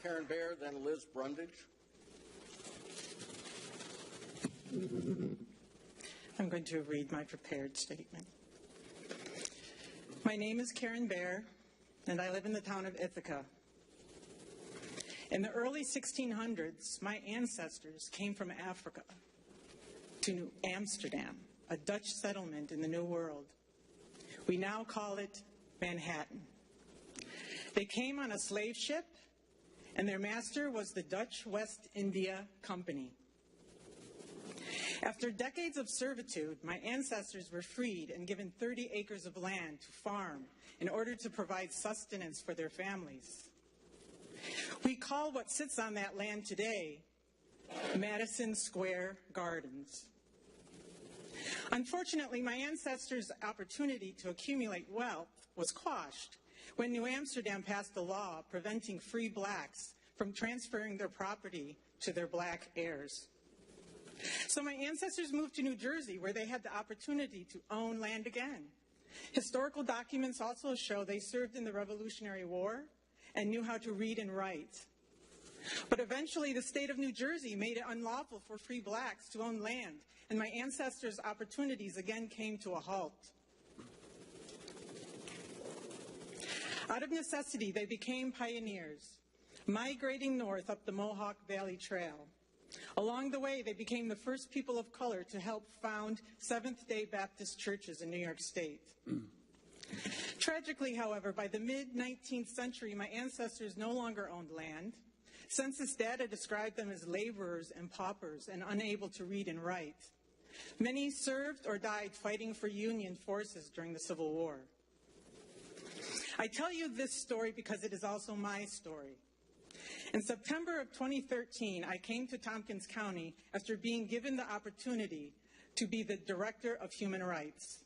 Karen Baer, then Liz Brundage. I'm going to read my prepared statement. My name is Karen Baer, and I live in the town of Ithaca. In the early 1600s, my ancestors came from Africa to New Amsterdam, a Dutch settlement in the New World. We now call it Manhattan. They came on a slave ship, and their master was the Dutch West India Company. After decades of servitude, my ancestors were freed and given 30 acres of land to farm in order to provide sustenance for their families. We call what sits on that land today Madison Square Gardens. Unfortunately, my ancestors' opportunity to accumulate wealth was quashed when New Amsterdam passed a law preventing free blacks from transferring their property to their black heirs. So my ancestors moved to New Jersey, where they had the opportunity to own land again. Historical documents also show they served in the Revolutionary War and knew how to read and write. But eventually, the state of New Jersey made it unlawful for free blacks to own land, and my ancestors' opportunities again came to a halt. Out of necessity, they became pioneers, migrating north up the Mohawk Valley Trail. Along the way, they became the first people of color to help found Seventh-day Baptist churches in New York State. Tragically, however, by the mid-19th century, my ancestors no longer owned land. Census data described them as laborers and paupers and unable to read and write. Many served or died fighting for Union forces during the Civil War. I tell you this story because it is also my story. In September of 2013, I came to Tompkins County after being given the opportunity to be the Director of Human Rights.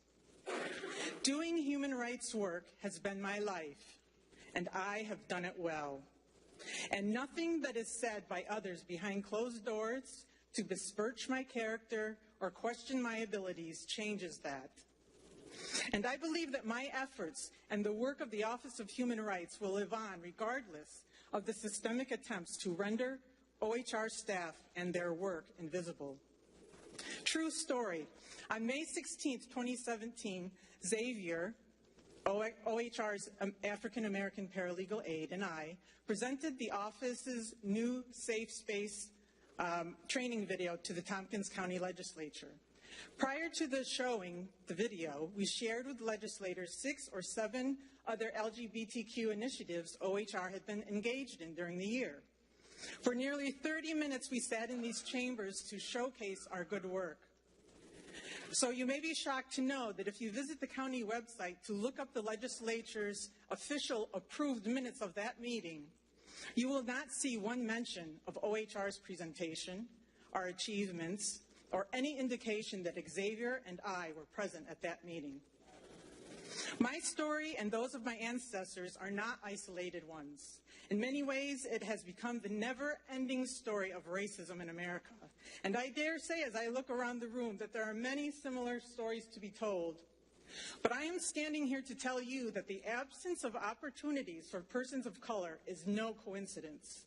Doing human rights work has been my life, and I have done it well. And nothing that is said by others behind closed doors to besmirch my character or question my abilities changes that. And I believe that my efforts and the work of the Office of Human Rights will live on regardless of the systemic attempts to render OHR staff and their work invisible. True story. On May 16, 2017, Xavier, OHR's African-American paralegal aide, and I presented the office's new safe space training video to the Tompkins County Legislature. Prior to the showing the video, we shared with legislators 6 or 7 other LGBTQ initiatives OHR had been engaged in during the year. For nearly 30 minutes, we sat in these chambers to showcase our good work. So you may be shocked to know that if you visit the county website to look up the legislature's official approved minutes of that meeting, you will not see one mention of OHR's presentation, our achievements, or any indication that Xavier and I were present at that meeting. My story and those of my ancestors are not isolated ones. In many ways, it has become the never-ending story of racism in America. And I dare say, as I look around the room, that there are many similar stories to be told. But I am standing here to tell you that the absence of opportunities for persons of color is no coincidence.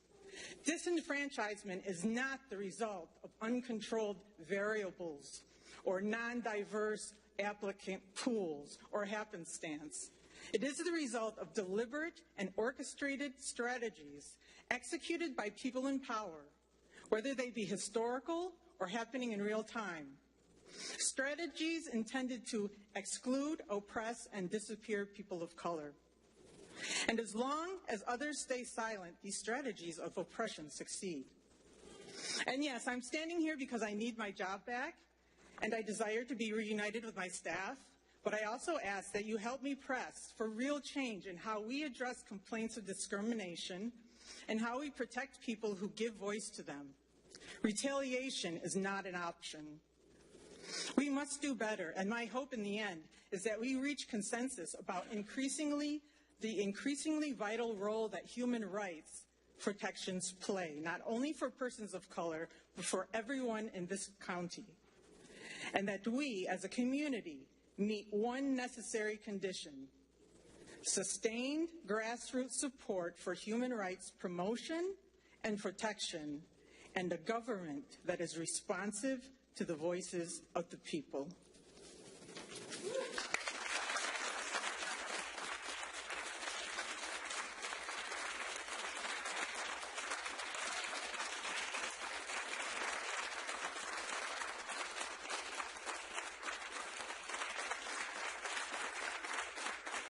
Disenfranchisement is not the result of uncontrolled variables or non-diverse applicant pools or happenstance. It is the result of deliberate and orchestrated strategies executed by people in power, whether they be historical or happening in real time. Strategies intended to exclude, oppress, and disappear people of color. And as long as others stay silent, these strategies of oppression succeed. And yes, I'm standing here because I need my job back, and I desire to be reunited with my staff, but I also ask that you help me press for real change in how we address complaints of discrimination and how we protect people who give voice to them. Retaliation is not an option. We must do better, and my hope in the end is that we reach consensus about the increasingly vital role that human rights protections play, not only for persons of color, but for everyone in this county. And that we, as a community, meet one necessary condition: sustained grassroots support for human rights promotion and protection, and a government that is responsive to the voices of the people.